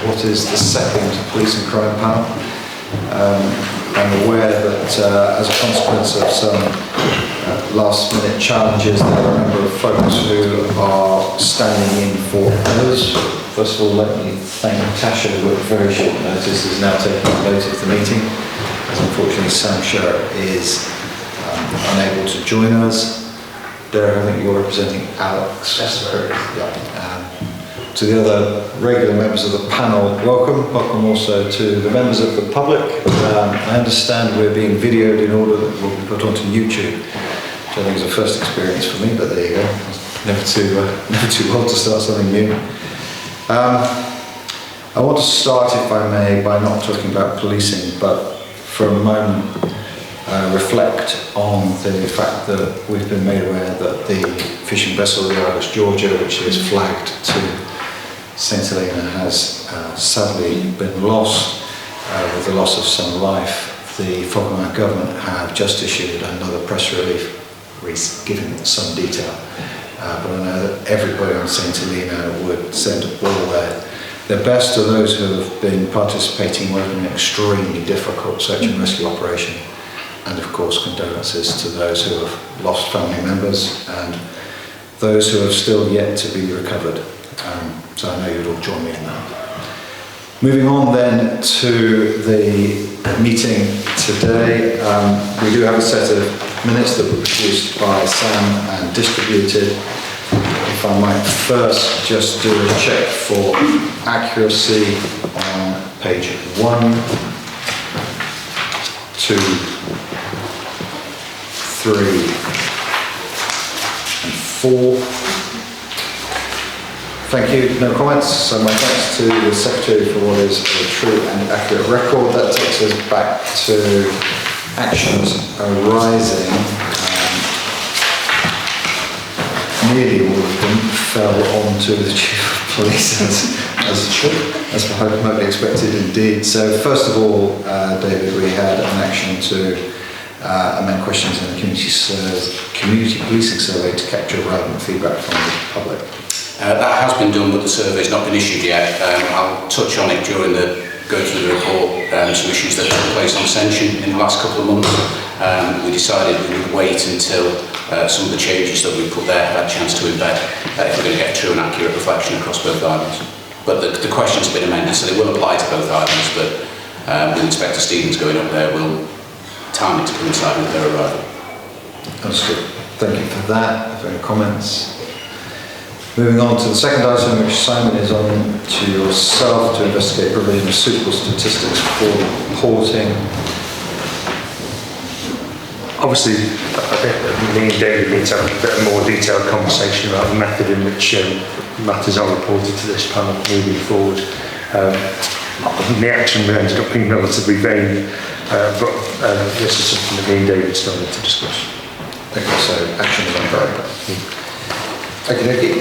what is the second police and crime panel. I'm aware that as a consequence of some last minute challenges, there are a number of folks who are standing in for others. First of all, let me thank Natasha, who at very short notice is now taking note of the meeting, as unfortunately SSHA is unable to join us. Derek, I think you're representing Alex. That's correct. Yeah. To the other regular members of the panel, welcome. Welcome also to the members of the public. I understand we're being videoed in order that we'll be put onto YouTube, which I think is a first experience for me, but there you go. Never too old to start something new. I want to start, if I may, by not talking about policing, but for a moment reflect on the fact that we've been made aware that the fishing vessel, the Argus Georgia, which is flagged to St Helena, has sadly been lost. With the loss of some life, the Falkland government have just issued another press release giving some detail. But I know that everybody on St Helena would send all their best to those who have been participating in an extremely difficult search and rescue operation. And of course, condolences to those who have lost family members and those who have still yet to be recovered. So I know you'd all join me in that. Moving on then to the meeting today, we do have a set of minutes that were produced by Sam and distributed. If I might first just do a check for accuracy on page 1, 2, 3 and 4. Thank you. No comments. So my thanks to the Secretary for what is a true and accurate record. That takes us back to actions arising. Nearly all of them fell onto the Chief of Police, as remotely expected indeed. So first of all, David, we had an action to amend questions in the community policing survey to capture relevant feedback from the public. That has been done, but the survey's not been issued yet. I'll touch on it during go through the report, some issues that took place on Ascension in the last couple of months. We decided we would wait until some of the changes that we put there had a chance to embed if we're going to get a true and accurate reflection across both islands. But the questions have been amended, so they will apply to both islands, but with Inspector Stevens going up there, we'll time it to coincide with their arrival. Understood. Thank you for that. Are there any comments? Moving on to the second item, which Simon is on to yourself to investigate provision of suitable statistics for reporting. Obviously, I think me and David need to have a bit more detailed conversation about the method in which matters are reported to this panel moving forward. The action we ended up being relatively vague, but this is something that me and David still need to discuss. Okay, so action is ongoing. Okay.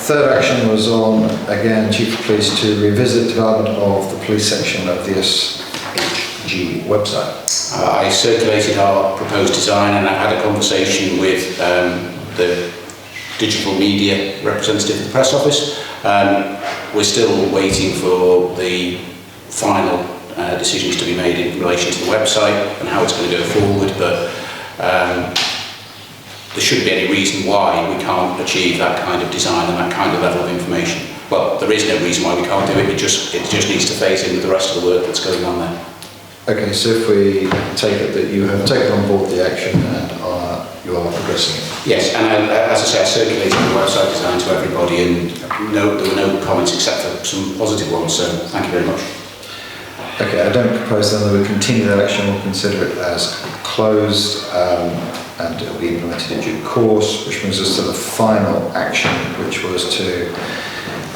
Third action was on, again, Chief of Police to revisit development of the police section of the SSHA website. I circulated our proposed design and I had a conversation with the digital media representative of the press office. We're still waiting for the final decisions to be made in relation to the website and how it's going to go forward, but there shouldn't be any reason why we can't achieve that kind of design and that kind of level of information. Well, there is no reason why we can't do it. It just needs to phase in with the rest of the work that's going on there. Okay, so if we take it that you have taken on board the action and you are progressing it. Yes, and as I say, I circulated the website design to everybody, and there were no comments except for some positive ones. So thank you very much. Okay, I don't propose then that we continue that action. We'll consider it as closed. And it will be implemented in due course, which brings us to the final action, which was to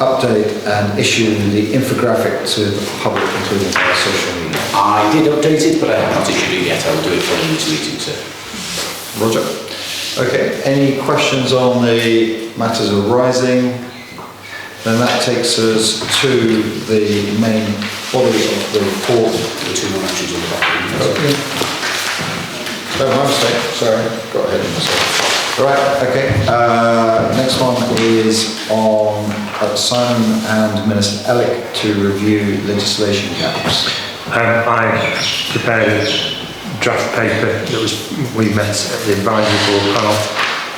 update and issue the infographic to the public, including our social media. I did update it, but I have not issued it yet. I will do it following this meeting, sir. Roger. Okay, any questions on the matters arising? Then that takes us to the main body of the report. The two more actions on the back. Okay. No, my mistake, sorry, got ahead of myself. Right, okay, next one is on Simon and Minister Ellick to review legislation gaps. I prepared a draft paper that we met at the advisory board panel,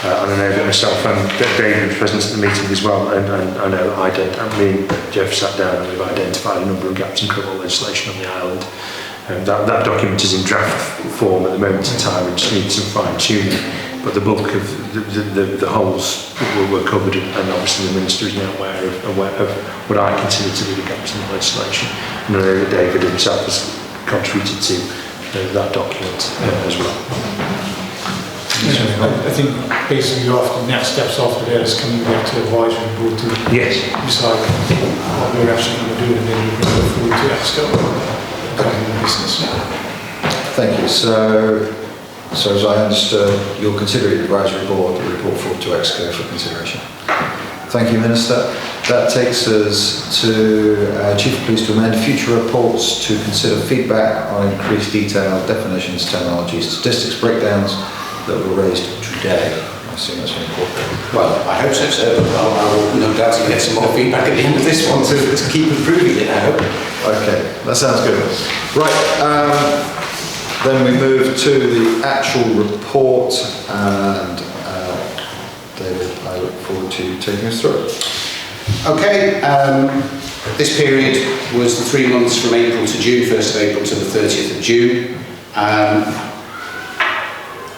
and I know that myself and David was present at the meeting as well, and I know me and Jeff sat down and we've identified a number of gaps in criminal legislation on the island. That document is in draft form at the moment in time and just needs some fine tuning, but the bulk of the holes were covered, and obviously the Minister is now aware of what I consider to be the gaps in the legislation, and I know that David himself has contributed to that document as well. I think basically after the next steps after that is coming back to advisory board to decide what we're actually going to do, and then we bring it forward to EXCO and business. Thank you. So as I understood, you'll consider it advisory board, the report forward to EXCO for consideration. Thank you, Minister. That takes us to Chief of Police to amend future reports to consider feedback on increased detail, definitions, terminology, statistics, breakdowns that were raised today. I assume that's important. Well, I hope so, sir. I will no doubt get some more feedback at the end of this one to keep improving it, I hope. Okay, that sounds good. Right, then we move to the actual report, and David, I look forward to taking us through it. Okay, this period was the 3 months from April to June, 1st of April to the 30th of June.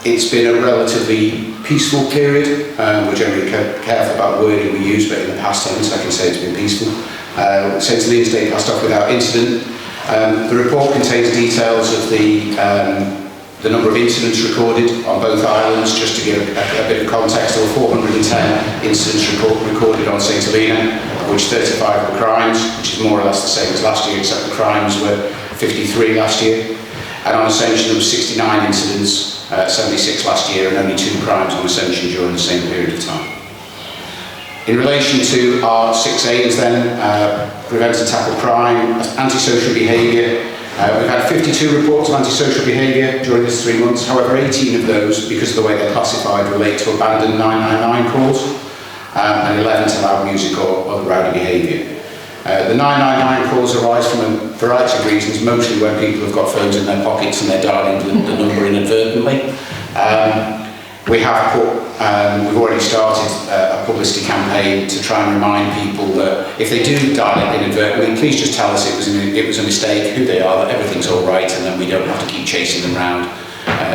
It's been a relatively peaceful period. We're generally careful about wording we use, but in the past tense I can say it's been peaceful. St. Helena's Day passed off without incident. The report contains details of the number of incidents recorded on both islands. Just to give a bit of context, there were 410 incidents recorded on St. Helena, of which 35 were crimes, which is more or less the same as last year, except the crimes were 53 last year. And on Ascension there were 69 incidents, 76 last year, and only 2 crimes on Ascension during the same period of time. In relation to our 6 aims then, prevent and tackle crime, antisocial behaviour, we've had 52 reports of antisocial behaviour during this 3 months. However, 18 of those, because of the way they're classified, relate to abandoned 999 calls, and 11 to loud music or other rowdy behaviour. The 999 calls arise from a variety of reasons, mostly when people have got phones in their pockets and they're dialing the number inadvertently. We've already started a publicity campaign to try and remind people that if they do dial it inadvertently, please just tell us it was a mistake, who they are, that everything's all right, and then we don't have to keep chasing them around,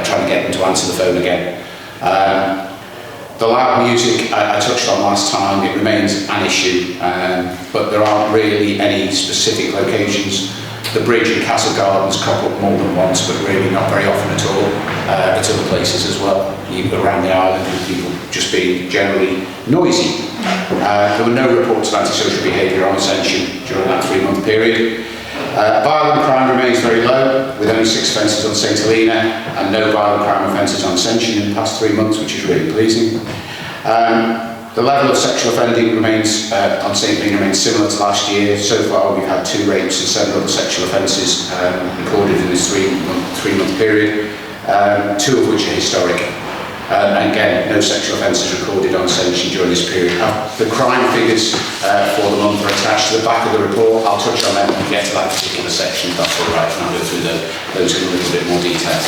trying to get them to answer the phone again. The loud music I touched on last time, it remains an issue, but there aren't really any specific locations. The bridge in Castle Gardens crop up more than once, but really not very often at all. At other places as well, around the island, with people just being generally noisy. There were no reports of antisocial behaviour on Ascension during that 3-month period. Violent crime remains very low, with only 6 offences on St. Helena and no violent crime offences on Ascension in the past 3 months, which is really pleasing. The level of sexual offending remains on St. Helena remains similar to last year. So far we've had 2 rapes and 7 other sexual offences recorded in this 3-month period, 2 of which are historic. And again, no sexual offences recorded on Ascension during this period. The crime figures for the month are attached to the back of the report. I'll touch on them when we get to that particular section, if that's all right, and I'll go through those in a little bit more detail.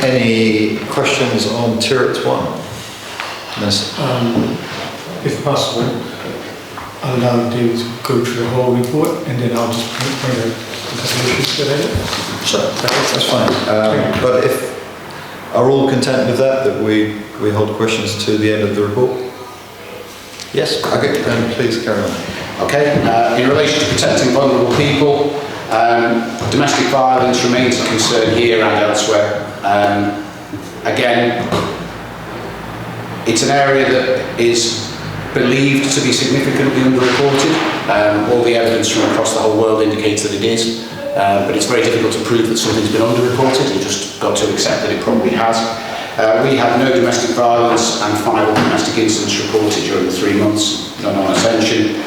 Any questions on Tier 1? Minister. If possible, I'll allow David to go through the whole report, and then I'll just point out the issues that I have. Sure, that's fine. But if are all content with that we hold questions to the end of the report? Yes. Okay, then please carry on. Okay, in relation to protecting vulnerable people, domestic violence remains a concern here and elsewhere. Again, it's an area that is believed to be significantly underreported. All the evidence from across the whole world indicates that it is, but it's very difficult to prove that something's been underreported. You've just got to accept that it probably has. We had no domestic violence and 5 domestic incidents reported during the 3 months, none on Ascension.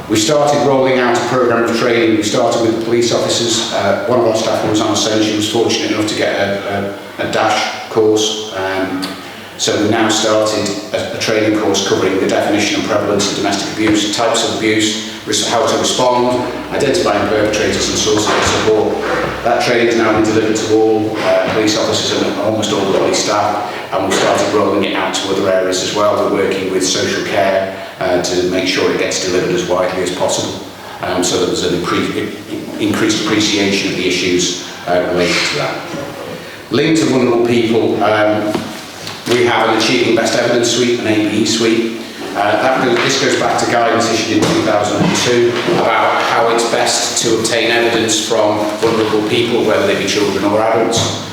We started rolling out a programme of training. We started with the police officers. One of our staff who was on Ascension was fortunate enough to get a dash course. So we've now started a training course covering the definition and prevalence of domestic abuse, types of abuse, how to respond, identifying perpetrators and sources of support. That training has now been delivered to all police officers and almost all the police staff, and we've started rolling it out to other areas as well. We're working with social care to make sure it gets delivered as widely as possible, so that there's an increased appreciation of the issues related to that. Linked to vulnerable people, we have an Achieving Best Evidence Suite, an ABE suite. This goes back to guidance issued in 2002 about how it's best to obtain evidence from vulnerable people, whether they be children or adults.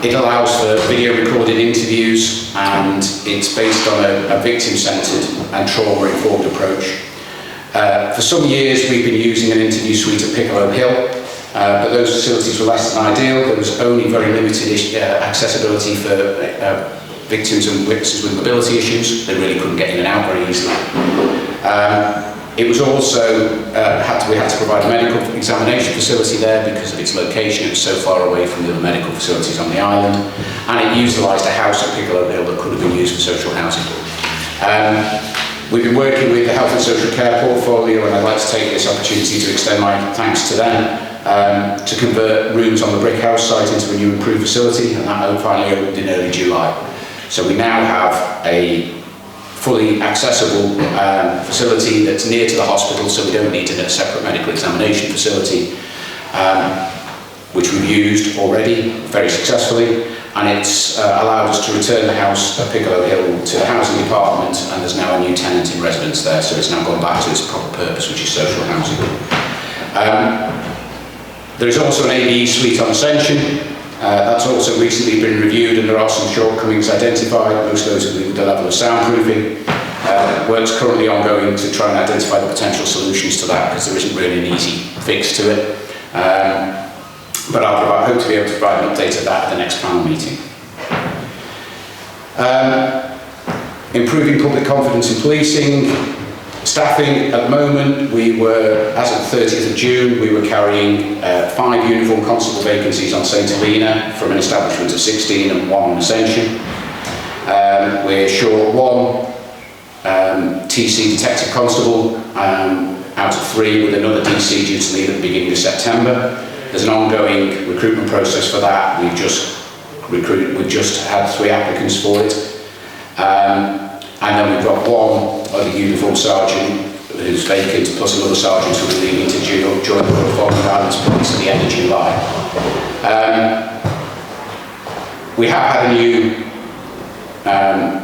It allows for video recorded interviews, and it's based on a victim-centred and trauma-informed approach. For some years we've been using an interview suite at Piccolo Hill, but those facilities were less than ideal. There was only very limited accessibility for victims and witnesses with mobility issues. They really couldn't get in and out very easily. It was also, we had to provide a medical examination facility there because of its location. It was so far away from the other medical facilities on the island, and it utilised a house at Piccolo Hill that could have been used for social housing. We've been working with the Health and Social Care portfolio, and I'd like to take this opportunity to extend my thanks to them to convert rooms on the Brick House site into a new improved facility, and that finally opened in early July. So we now have a fully accessible facility that's near to the hospital, so we don't need a separate medical examination facility, which we've used already very successfully, and it's allowed us to return the house at Piccolo Hill to the housing department, and there's now a new tenant in residence there, so it's now gone back to its proper purpose, which is social housing. There is also an ABE suite on Ascension. That's also recently been reviewed, and there are some shortcomings identified, most notably with the level of soundproofing. Work's currently ongoing to try and identify the potential solutions to that, because there isn't really an easy fix to it. But I hope to be able to provide an update of that at the next panel meeting. Improving public confidence in policing. Staffing at the moment, we were, as of the 30th of June, we were carrying 5 uniform constable vacancies on St Helena from an establishment of 16 and 1 on Ascension. We're short 1 TC detective constable out of 3, with another DC due to leave at the beginning of September. There's an ongoing recruitment process for that. We've just had 3 applicants for it. And then we've got 1 other uniform sergeant who's vacant, plus another sergeant who will be leaving to join the Royal Foreign Islands Police at the end of July. We have had a new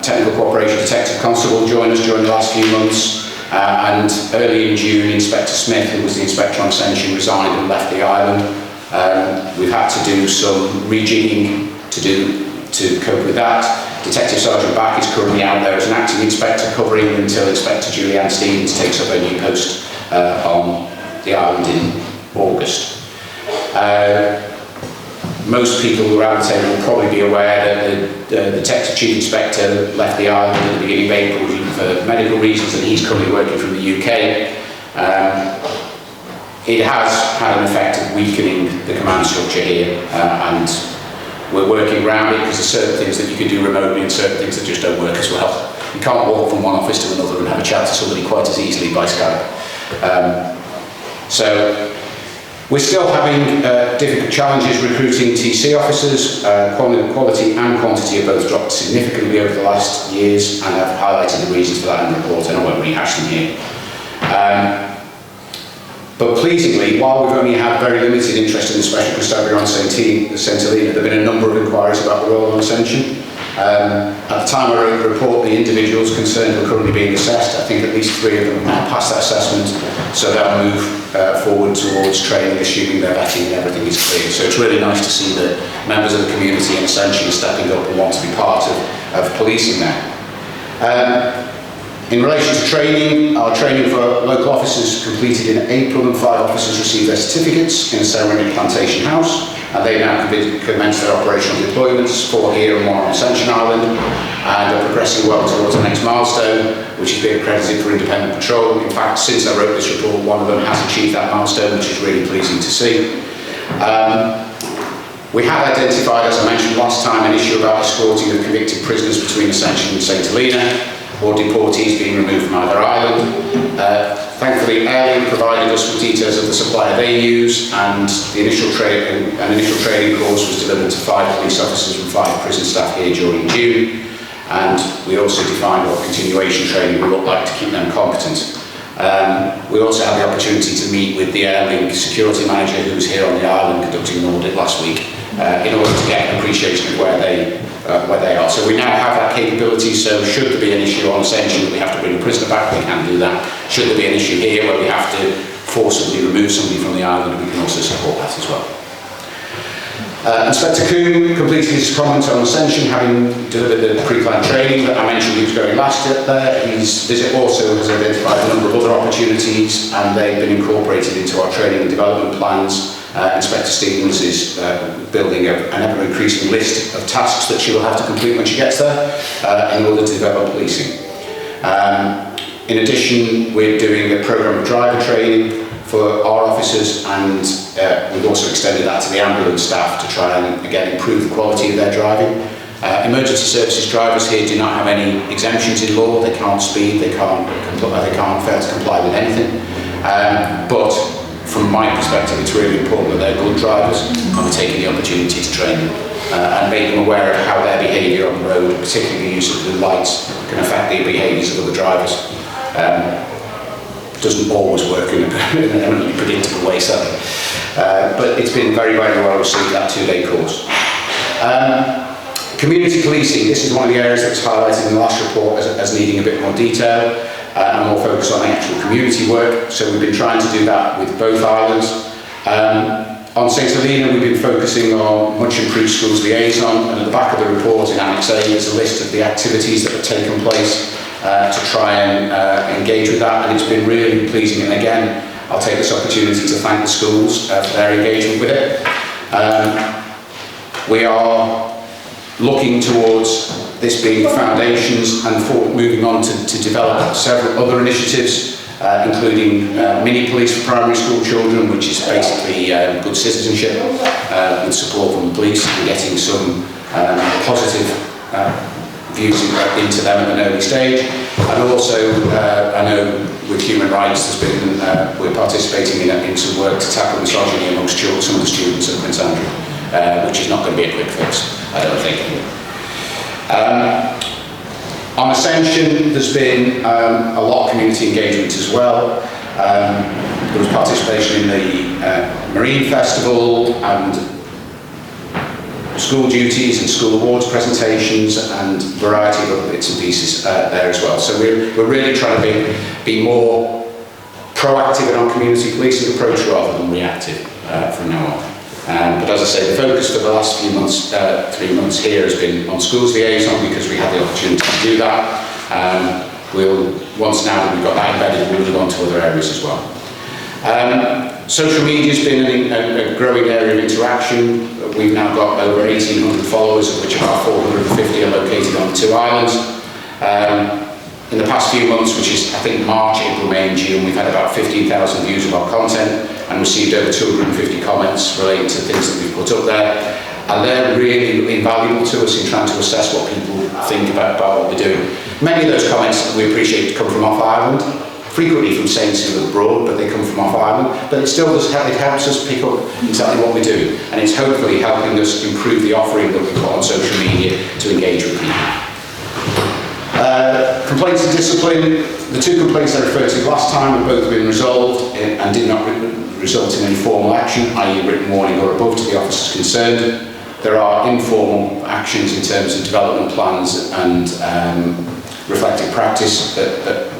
technical cooperation detective constable join us during the last few months, and early in June, Inspector Smith, who was the inspector on Ascension, resigned and left the island. We've had to do some rejigging to cope with that. Detective Sergeant Back is currently out there as an acting inspector, covering until Inspector Julianne Stevens takes up her new post on the island in August. Most people who are around the table will probably be aware that the Detective Chief Inspector left the island at the beginning of April for medical reasons, and he's currently working from the UK. It has had an effect of weakening the command structure here, and we're working around it, because there's certain things that you can do remotely and certain things that just don't work as well. You can't walk from one office to another and have a chat to somebody quite as easily by Skype. So we're still having difficult challenges recruiting TC officers. Quality and quantity have both dropped significantly over the last years, and I've highlighted the reasons for that in the report, and I won't rehash them here. But pleasingly, while we've only had very limited interest in the Special Constabulary on St Helena, there have been a number of inquiries about the role on Ascension. At the time I wrote the report, the individuals concerned were currently being assessed. I think at least 3 of them have now passed that assessment, so they'll move forward towards training, assuming their vetting and everything is clear. So it's really nice to see that members of the community in Ascension are stepping up and want to be part of policing there. In relation to training, our training for local officers completed in April, and 5 officers received their certificates in a ceremony at Plantation House, and they now commenced their operational deployments, 4 here and 1 on Ascension Island, and are progressing well towards the next milestone, which has been accredited for independent patrol. In fact, since I wrote this report, 1 of them has achieved that milestone, which is really pleasing to see. We have identified, as I mentioned last time, an issue about escorting of convicted prisoners between Ascension and St Helena, or deportees being removed from either island. Thankfully, Airlink provided us with details of the supplier they use, and an initial training course was delivered to 5 police officers and 5 prison staff here during June, and we also defined what continuation training will look like to keep them competent. We also had the opportunity to meet with the Airlink security manager who was here on the island conducting an audit last week in order to get an appreciation of where they are. So we now have that capability, so should there be an issue on Ascension that we have to bring a prisoner back, we can do that. Should there be an issue here where we have to forcibly remove somebody from the island, we can also support that as well. Inspector Coombe completed his comment on Ascension, having delivered the pre-planned training that I mentioned he was going last there. His visit also has identified a number of other opportunities, and they've been incorporated into our training and development plans. Inspector Stevens is building an ever-increasing list of tasks that she will have to complete when she gets there in order to develop policing. In addition, we're doing a programme of driver training for our officers, and we've also extended that to the ambulance staff to try and again improve the quality of their driving. Emergency services drivers here do not have any exemptions in law. They can't speed, they can't fail to comply with anything. But from my perspective, it's really important that they're good drivers, and we're taking the opportunity to train them and make them aware of how their behaviour on the road, particularly the use of blue lights, can affect the behaviours of other drivers. Doesn't always work in an eminently predictable way, certainly. But it's been very, very well received, that 2-day course. Community policing, this is one of the areas that was highlighted in the last report as needing a bit more detail and more focus on the actual community work. So we've been trying to do that with both islands. On St Helena, we've been focusing on much improved schools liaison, and at the back of the report in Annex A is a list of the activities that have taken place to try and engage with that, and it's been really pleasing. And again, I'll take this opportunity to thank the schools for their engagement with it. We are looking towards this being the foundations and moving on to develop several other initiatives, including mini police for primary school children, which is basically good citizenship with support from the police and getting some positive views into them at an early stage. And also, I know with human rights, we're participating in some work to tackle misogyny amongst some of the students at Prince Andrew, which is not going to be a quick fix, I don't think. On Ascension, there's been a lot of community engagement as well. There was participation in the Marine Festival and school duties and school awards presentations and a variety of other bits and pieces there as well. So we're really trying to be more proactive in our community policing approach rather than reactive from now on. But as I say, the focus for the last few months, 3 months here, has been on schools liaison because we had the opportunity to do that. Once now that we've got that embedded, we'll move on to other areas as well. Social media has been a growing area of interaction. We've now got over 1,800 followers, of which about 450 are located on the 2 islands. In the past few months, which is I think March, April, May and June, we've had about 15,000 views of our content and received over 250 comments relating to things that we've put up there. And they're really invaluable to us in trying to assess what people think about what we're doing. Many of those comments that we appreciate come from off island, frequently from saints who are abroad, but they come from off island. But it still does it helps us pick up exactly what we do, and it's hopefully helping us improve the offering that we put on social media to engage with people. Complaints and discipline. The 2 complaints I referred to last time have both been resolved and did not result in any formal action, i.e. written warning or above to the officers concerned. There are informal actions in terms of development plans and reflective practice that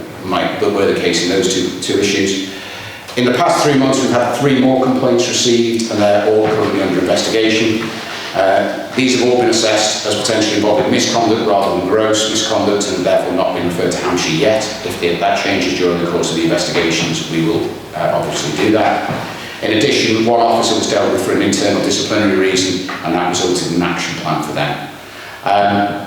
were the case in those two issues. In the past 3 months, we've had 3 more complaints received, and they're all currently under investigation. These have all been assessed as potentially involving misconduct rather than gross misconduct, and therefore not been referred to Hampshire yet. If that changes during the course of the investigations, we will obviously do that. In addition, 1 officer was dealt with for an internal disciplinary reason, and that resulted in an action plan for them.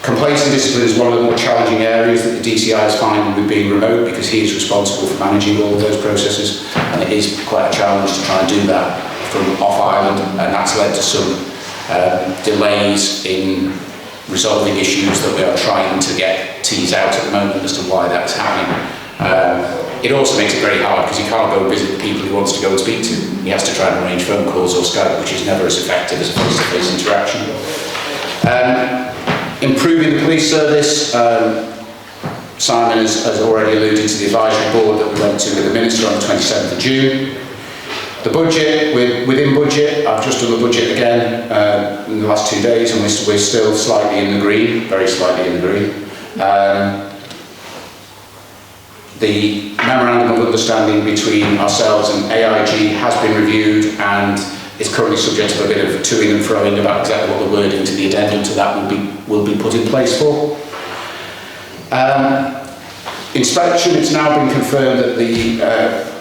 Complaints and discipline is one of the more challenging areas that the DCI is finding with being remote, because he is responsible for managing all of those processes, and it is quite a challenge to try and do that from off island, and that's led to some delays in resolving issues that we are trying to get teased out at the moment as to why that's happening. It also makes it very hard because you can't go and visit the people he wants to go and speak to. He has to try and arrange phone calls or Skype, which is never as effective as a face-to-face interaction. Improving the police service. Simon has already alluded to the advisory board that we went to with the Minister on the 27th of June. The budget, within budget, I've just done the budget again in the last 2 days, and we're still slightly in the green, very slightly in the green. The memorandum of understanding between ourselves and AIG has been reviewed and is currently subject to a bit of toing and froing about exactly what the wording to the addendum to that will be put in place for. Inspection, it's now been confirmed that the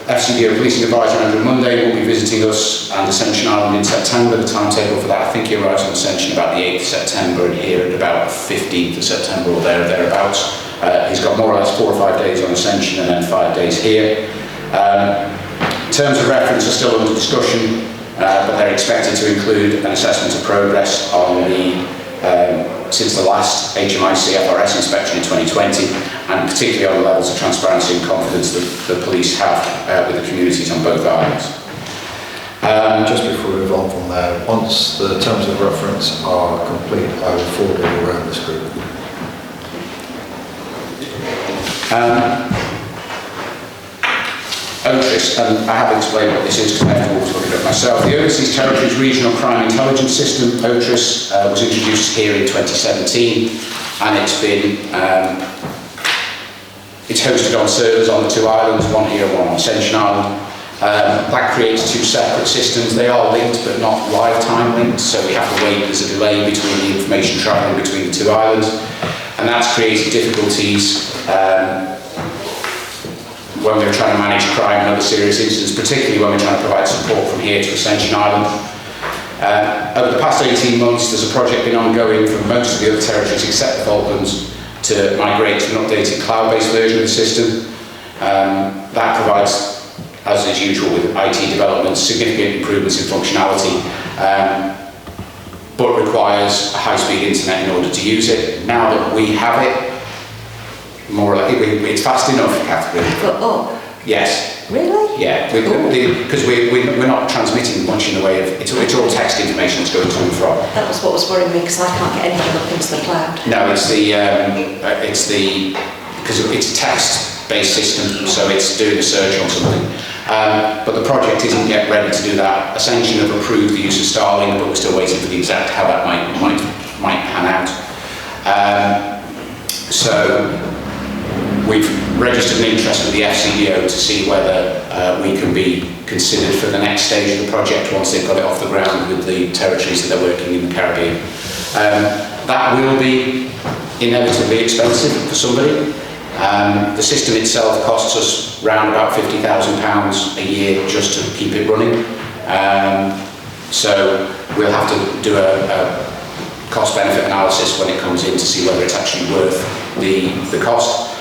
FCDO Policing Advisor Andrew Monday will be visiting us and Ascension Island in September. The timetable for that, I think he arrives on Ascension about the 8th of September and here at about the 15th of September or thereabouts. He's got more or less 4 or 5 days on Ascension and then 5 days here. Terms of reference are still under discussion, but they're expected to include an assessment of progress on the since the last HMIC FRS inspection in 2020, and particularly on the levels of transparency and confidence that the police have with the communities on both islands. Just before we move on from there, once the terms of reference are complete, I will forward it around this group. OTRIS, and I have explained what this is because I have to look it up myself. The Overseas Territories Regional Crime Intelligence System, OTRIS, was introduced here in 2017, and it's been it's hosted on servers on the 2 islands, one here and one on Ascension Island. That creates 2 separate systems. They are linked but not lifetime linked, so we have to wait. There's a delay between the information travelling between the 2 islands, and that's created difficulties when we're trying to manage crime and other serious incidents, particularly when we're trying to provide support from here to Ascension Island. Over the past 18 months, there's a project been ongoing for most of the other territories except the Falklands to migrate to an updated cloud-based version of the system. That provides, as is usual with IT developments, significant improvements in functionality, but requires a high-speed internet in order to use it. Now that we have it, more or less, it's fast enough, Catherine. Oh. Yes. Really? Yeah, because we're not transmitting much in the way of, it's all text information that's going to and from. That was what was worrying me because I can't get anything up into the cloud. No, because it's a text-based system, so it's doing a search on something. But the project isn't yet ready to do that. Ascension have approved the use of Starlink, but we're still waiting for the exact how that might pan out. So we've registered an interest with the FCDO to see whether we can be considered for the next stage of the project once they've got it off the ground with the territories that they're working in the Caribbean. That will be inevitably expensive for somebody. The system itself costs us around about £50,000 a year just to keep it running. So we'll have to do a cost-benefit analysis when it comes in to see whether it's actually worth the cost.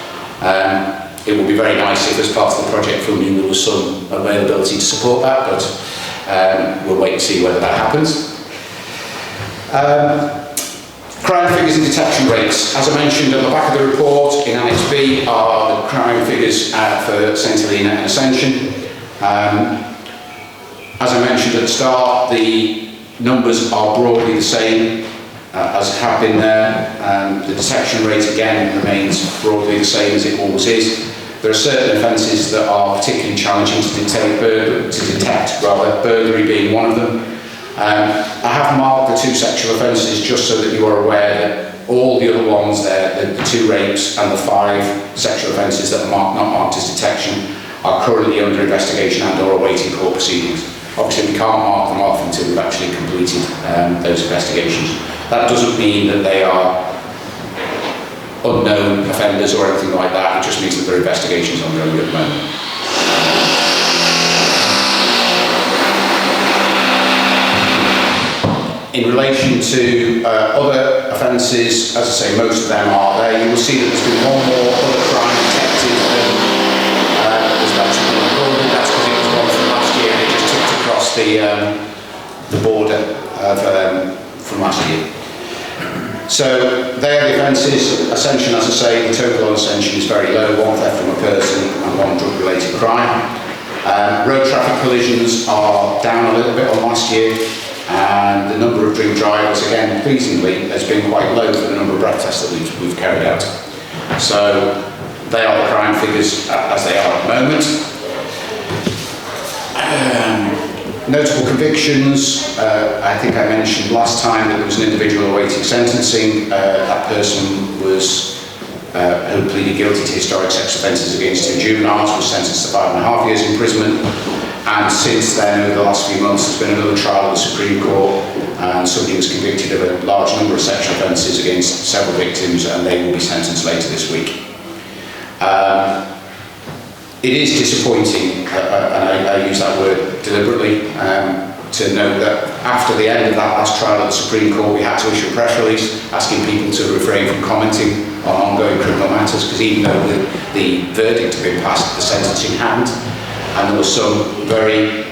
It would be very nice if as part of the project funding there was some availability to support that, but we'll wait and see whether that happens. Crime figures and detection rates. As I mentioned at the back of the report in Annex B are the crime figures for St Helena and Ascension. As I mentioned at the start, the numbers are broadly the same as have been there. The detection rate again remains broadly the same as it always is. There are certain offences that are particularly challenging to detect, burglary being one of them. I have marked the 2 sexual offences just so that you are aware that all the other ones there, the 2 rapes and the 5 sexual offences that are not marked as detection, are currently under investigation and or awaiting court proceedings. Obviously we can't mark them off until we've actually completed those investigations. That doesn't mean that they are unknown offenders or anything like that, it just means that their investigations are ongoing at the moment. In relation to other offences, as I say, most of them are there. You will see that there's been one more other crime detected than was actually recorded. That's because it was one from last year and it just ticked across across the border from last year. So they are the offences. Ascension, as I say, the total on Ascension is very low, 1 theft from a person and 1 drug-related crime. Road traffic collisions are down a little bit on last year, and the number of drink drivers, again, pleasingly, has been quite low for the number of breath tests that we've carried out. So they are the crime figures as they are at the moment. Notable convictions, I think I mentioned last time that there was an individual awaiting sentencing. That person was who pleaded guilty to historic sex offences against 2 juveniles, was sentenced to 5.5 years imprisonment. And since then, over the last few months, there's been another trial at the Supreme Court, and somebody was convicted of a large number of sexual offences against several victims, and they will be sentenced later this week. It is disappointing, and I use that word deliberately, to note that after the end of that last trial at the Supreme Court, we had to issue a press release asking people to refrain from commenting on ongoing criminal matters, because even though the verdict had been passed, the sentencing hadn't, and there was some very,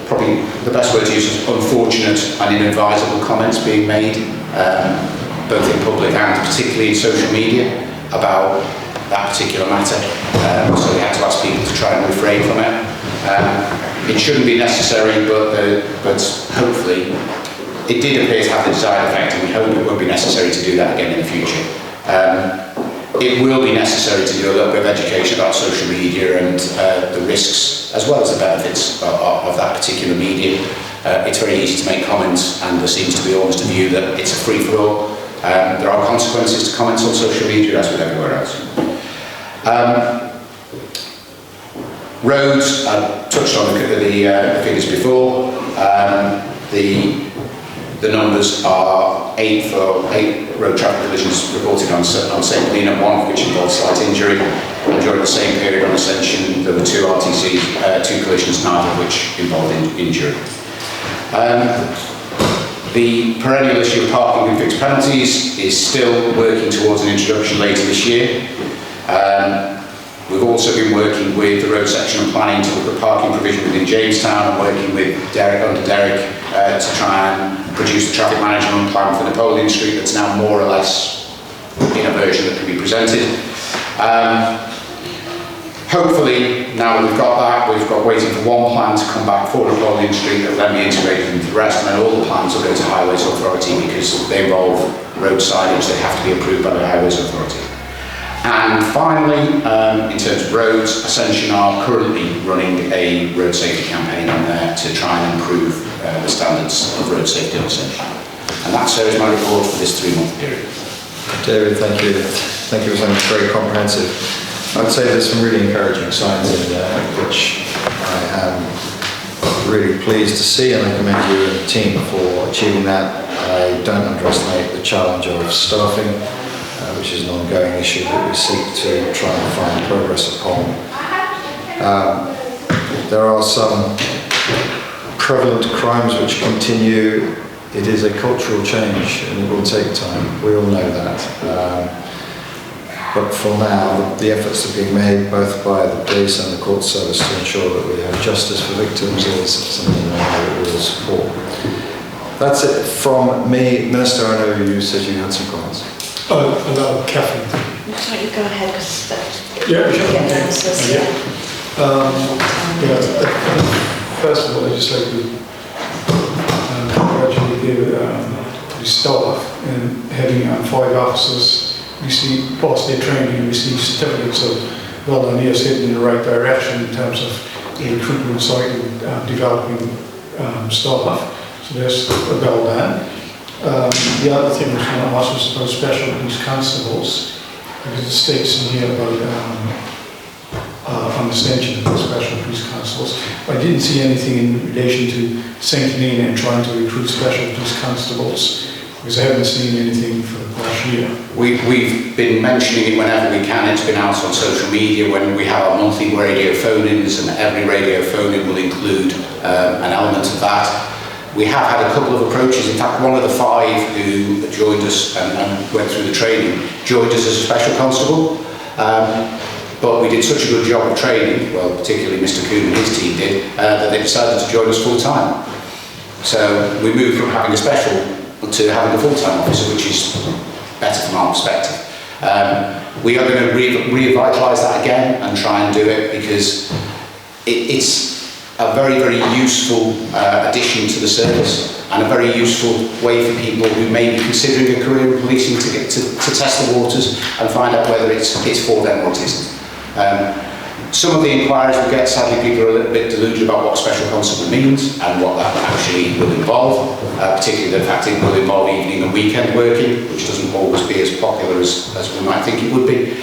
probably the best word to use is unfortunate and inadvisable comments being made, both in public and particularly in social media, about that particular matter. So we had to ask people to try and refrain from it. It shouldn't be necessary, but hopefully it did appear to have the desired effect, and we hope it won't be necessary to do that again in the future. It will be necessary to do a little bit of education about social media and the risks as well as the benefits of that particular media. It's very easy to make comments, and there seems to be almost a view that it's a free-for-all. There are consequences to comments on social media, as with everywhere else. Roads, I touched on the figures before. The numbers are 8 road traffic collisions reported on St. Helena, 1 of which involved slight injury. And during the same period on Ascension, there were 2 RTCs, 2 collisions, neither of which involved injury. The perennial issue of parking and fixed penalties is still working towards an introduction later this year. We've also been working with the road section and planning to look at parking provision within Jamestown, and working with Derek to try and produce the traffic management plan for Napoleon Street that's now more or less in a version that can be presented. Hopefully, now that we've got that, we've got waiting for 1 plan to come back for Napoleon Street that will then be integrated into the rest, and then all the plans will go to Highways Authority because they involve road signage, they have to be approved by the Highways Authority. And finally, in terms of roads, Ascension are currently running a road safety campaign on there to try and improve the standards of road safety on Ascension. And that serves my report for this 3-month period. David, thank you. Thank you for something very comprehensive. I would say there's some really encouraging signs in there, which I am really pleased to see, and I commend you and the team for achieving that. I don't underestimate the challenge of staffing, which is an ongoing issue that we seek to try and find progress upon. There are some prevalent crimes which continue. It is a cultural change, and it will take time. We all know that. But for now, the efforts that are being made both by the police and the court service to ensure that we have justice for victims is something that we will support. That's it from me. Minister, I know you said you had some comments. Hello, Catherine. Sorry, you go ahead, because Yeah, sure. get the answers. First of all, I'd just like to congratulate the staff and having 5 officers pass their training and receive certificates of well done, yes, heading in the right direction in terms of the recruitment side and developing staff. So there's well done. The other thing I was going to ask was about special police constables, because it states in here about on Ascension about special police constables. I didn't see anything in relation to St. Helena and trying to recruit special police constables, because I haven't seen anything for the past year. We've been mentioning it whenever we can. It's been out on social media when we have our monthly radio phone-ins, and every radio phone-in will include an element of that. We have had a couple of approaches. In fact, one of the 5 who joined us and went through the training joined us as a special constable. but we did such a good job of training, well, particularly Mr. Coombe and his team did, that they decided to join us full time. So we moved from having a special to having a full-time officer, which is better from our perspective. We are going to revitalise that again and try and do it, because it's a very, very useful addition to the service, and a very useful way for people who may be considering a career in policing to get to test the waters and find out whether it's for them or it isn't. Some of the inquiries we get, sadly, people are a little bit deluded about what special constable means and what that actually will involve, particularly the fact it will involve evening and weekend working, which doesn't always be as popular as we might think it would be,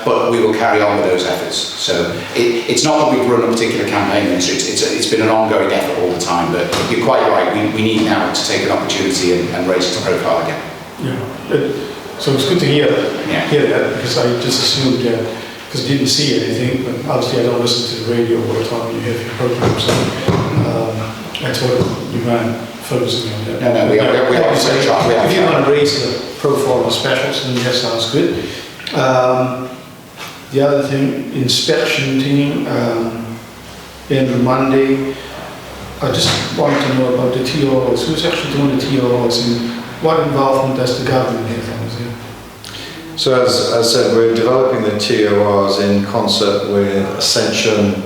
but we will carry on with those efforts. So it's not that we've run a particular campaign, it's been an ongoing effort all the time, but you're quite right, we need now to take an opportunity and raise its profile again. Yeah, so it's good to hear that, because I just assumed that, because I didn't see anything, but obviously I don't listen to the radio all the time when you have your programs, so I thought you weren't focusing on that. No, we are if you want to raise the profile of specials, then that sounds good. The other thing, inspection team, Andrew Monday, I just wanted to know about the TROs. Who's actually doing the TROs, and what involvement does the government have on it? So as I said, we're developing the TORs in concert with Ascension,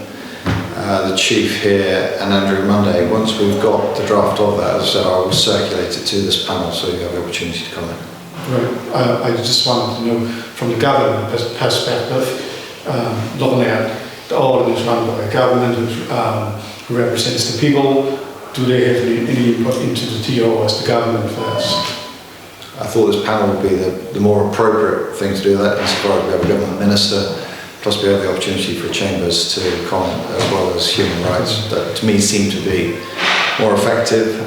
the chief here, and Andrew Monday. Once we've got the draft of that, as I said, I will circulate it to this panel so you have the opportunity to comment. Right. I just wanted to know from the government perspective, looking at the ordinance run by the government who represents the people, do they have any input into the TORs, the government first? I thought this panel would be the more appropriate thing to do that, insofar as we have a government minister, plus we have the opportunity for chambers to comment, as well as human rights. That to me seem to be more effective.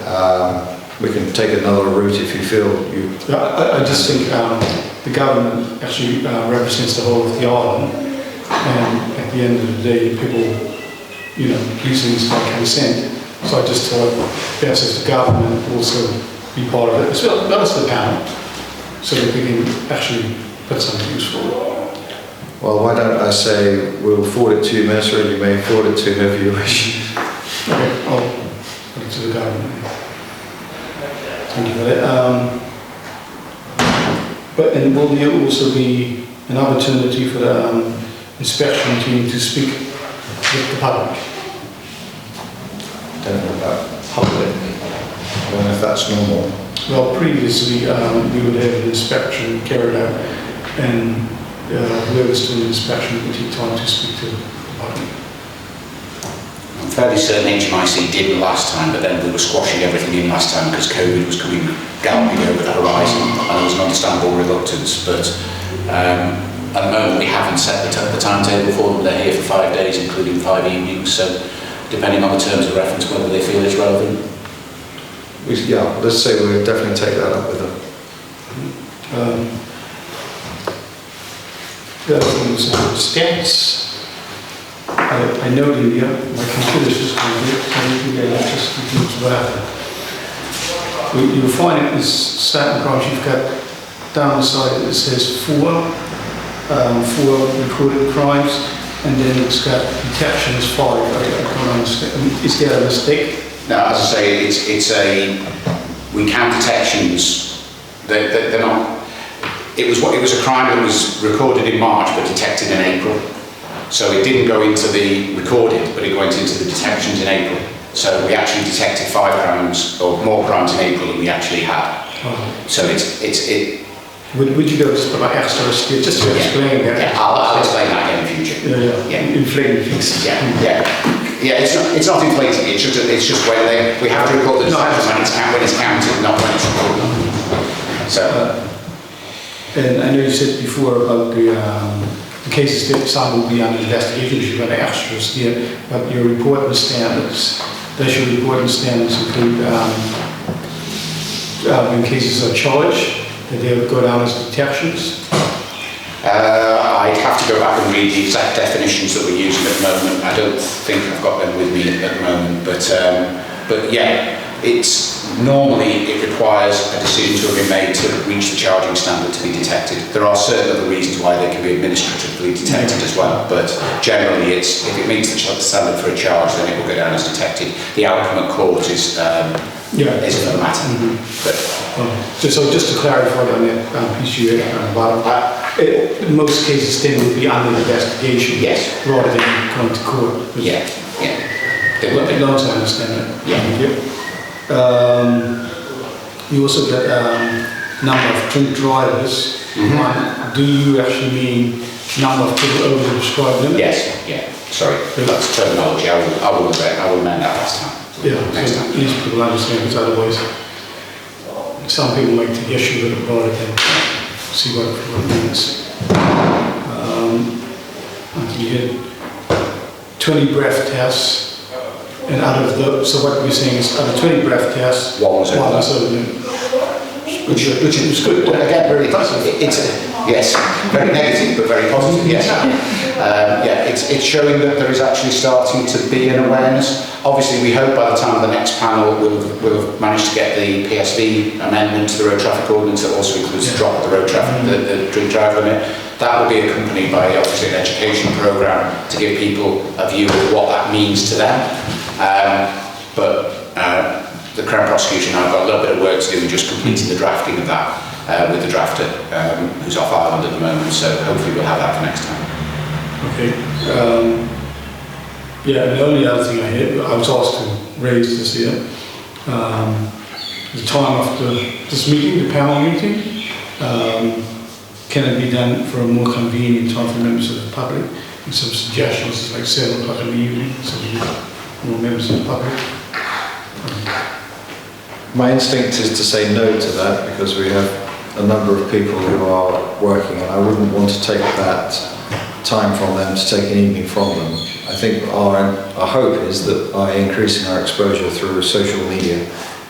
We can take another route if you feel you... I just think the government actually represents the whole of the island, and at the end of the day, people, policing is by consent. So I just thought best if the government also be part of it, as well as the panel, so that we can actually put something useful. Well, why don't I say we'll forward it to you, Minister, and you may forward it to whoever you wish. Okay, I'll put it to the government. Thank you for that. And will there also be an opportunity for the inspection team to speak with the public? I don't know about public. I don't know if that's normal. Well, previously we would have an inspection carried out, and whoever's doing the inspection would take time to speak to the public. I'm fairly certain HMIC did last time, but then we were squashing everything in last time because COVID was coming galloping over the horizon, and there was an understandable reluctance. But at the moment, we haven't set the timetable for them. They're here for 5 days, including 5 evenings. So, depending on the terms of reference, whether they feel it's relevant. Let's say we'll definitely take that up with them. The other thing is stats. I know my computer's just going to get, so you get electricity to whatever. You'll find it is certain crimes you've got down the side it says 4 recorded crimes, and then it's got detection as 5. I can't understand. Is there a mistake? No, as I say, we count detections. They're not. It was a crime that was recorded in March but detected in April. So it didn't go into the recorded, but it went into the detections in April. So we actually detected 5 crimes or more crimes in April than we actually had. Oh. So it. Would you go just put like extra just to explain that? Yeah, I'll explain that again in the future. Yeah. Inflating things. Yeah, it's not inflating. It's just when we have to record the detections when it's counted, not when it's recorded. So. And I know you said before about the cases that some will be under investigation. You've got extras there, but your reporting standards. Does your reporting standards include when cases are charged? Did they go down as detections? I'd have to go back and read the exact definitions that we're using at the moment. I don't think I've got them with me at the moment, but yeah, Normally it requires a decision to have been made to reach the charging standard to be detected. There are certain other reasons why they can be administratively detected as well, but generally if it meets the standard for a charge, then it will go down as detected. The outcome at court is another matter. But, so just to clarify on that piece you about, in most cases they would be under investigation, yes, rather than going to court. Yeah. They would be. As long as I understand that. Yeah. Thank you. You also get number of drink drivers. Do you actually mean number of people over the prescribed limit? Yes, sorry, that's terminology. I will amend that last time. Next time. At least people understand, because otherwise some people might take issue with it rather than see what it means. You had 20 breath tests. And out of those, so what we're saying is out of 20 breath tests, one was over the limit. Which is good. Again, very positive. Yes, very negative, but very positive. Yes. It's showing that there is actually starting to be an awareness. Obviously, we hope by the time of the next panel we'll have managed to get the PSV amendment to the road traffic ordinance that also includes the drop of the road traffic, the drink drive limit. That will be accompanied by obviously an education programme to give people a view of what that means to them. The Crown Prosecutor and I have got a little bit of work to do in just completing the drafting of that with the drafter who's off Ireland at the moment, so hopefully we'll have that for next time. Okay. And the only other thing I was asked to raise this year, the time of this meeting, the panel meeting, can it be done for a more convenient time for members of the public? And some suggestions like 7 o'clock in the evening, so we have more members of the public. My instinct is to say no to that because we have a number of people who are working, and I wouldn't want to take that time from them to take an evening from them. I think our hope is that by increasing our exposure through social media,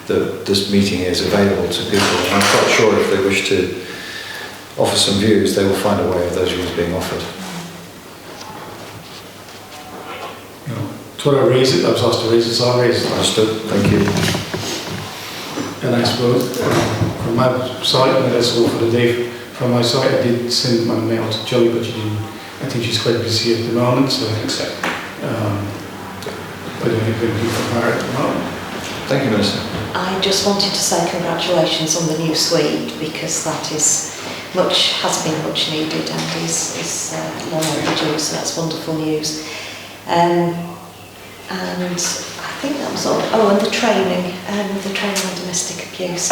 that this meeting is available to people. And I'm quite sure if they wish to offer some views, they will find a way of those views being offered. So I raised it, I was asked to raise it, so I raised it. Understood, thank you. And I suppose from my side, and that's all for the day, from my side, I did send my mail to Joey, but I think she's quite busy at the moment, so I think so. I don't think we're going to be from her at the moment. Thank you, Minister. I just wanted to say congratulations on the new suite, because that has been much needed and is long overdue, so that's wonderful news. And I think that was all. Oh, and the training on domestic abuse.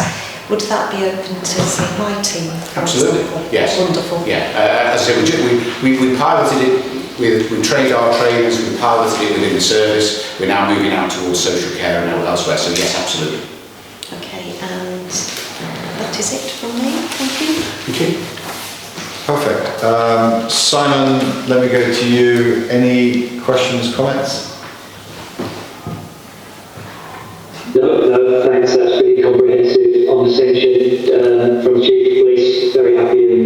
Would that be open to see my team? Absolutely, yes. Wonderful. Yeah, as I said, we piloted it, we trained our trainers, we piloted it within the service, we're now moving out towards social care and elsewhere, so yes, absolutely. Okay, and that is it from me, thank you. Thank you. Perfect. Simon, let me go to you. Any questions, comments? No, thanks. That's really comprehensive on Ascension from Chief of Police. Very happy, and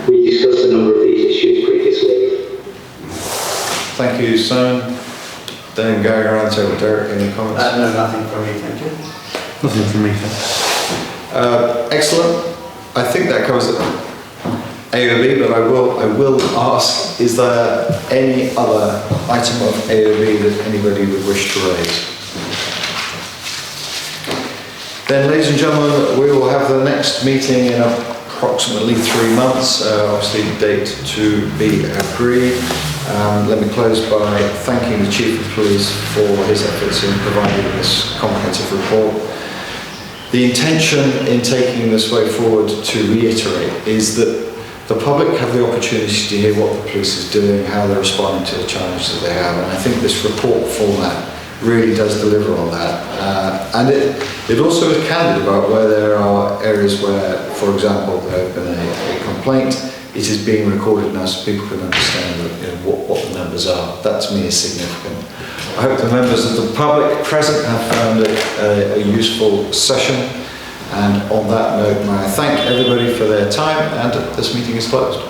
we discussed a number of these issues previously. Thank you, Simon. Then going around to Derek, any comments? No, nothing from me, thank you. Nothing from me, thanks. Excellent. I think that covers it. AOB, but I will ask, is there any other item of AOB that anybody would wish to raise? Then, ladies and gentlemen, we will have the next meeting in approximately 3 months, obviously the date to be agreed. Let me close by thanking the Chief of Police for his efforts in providing this comprehensive report. The intention in taking this way forward, to reiterate, is that the public have the opportunity to hear what the police is doing, how they're responding to the challenges that they have, and I think this report format really does deliver on that. And it also is candid about where there are areas where, for example, there have been a complaint, it is being recorded now so people can understand what the numbers are. That to me is significant. I hope the members of the public present have found it a useful session. And on that note, may I thank everybody for their time, and this meeting is closed.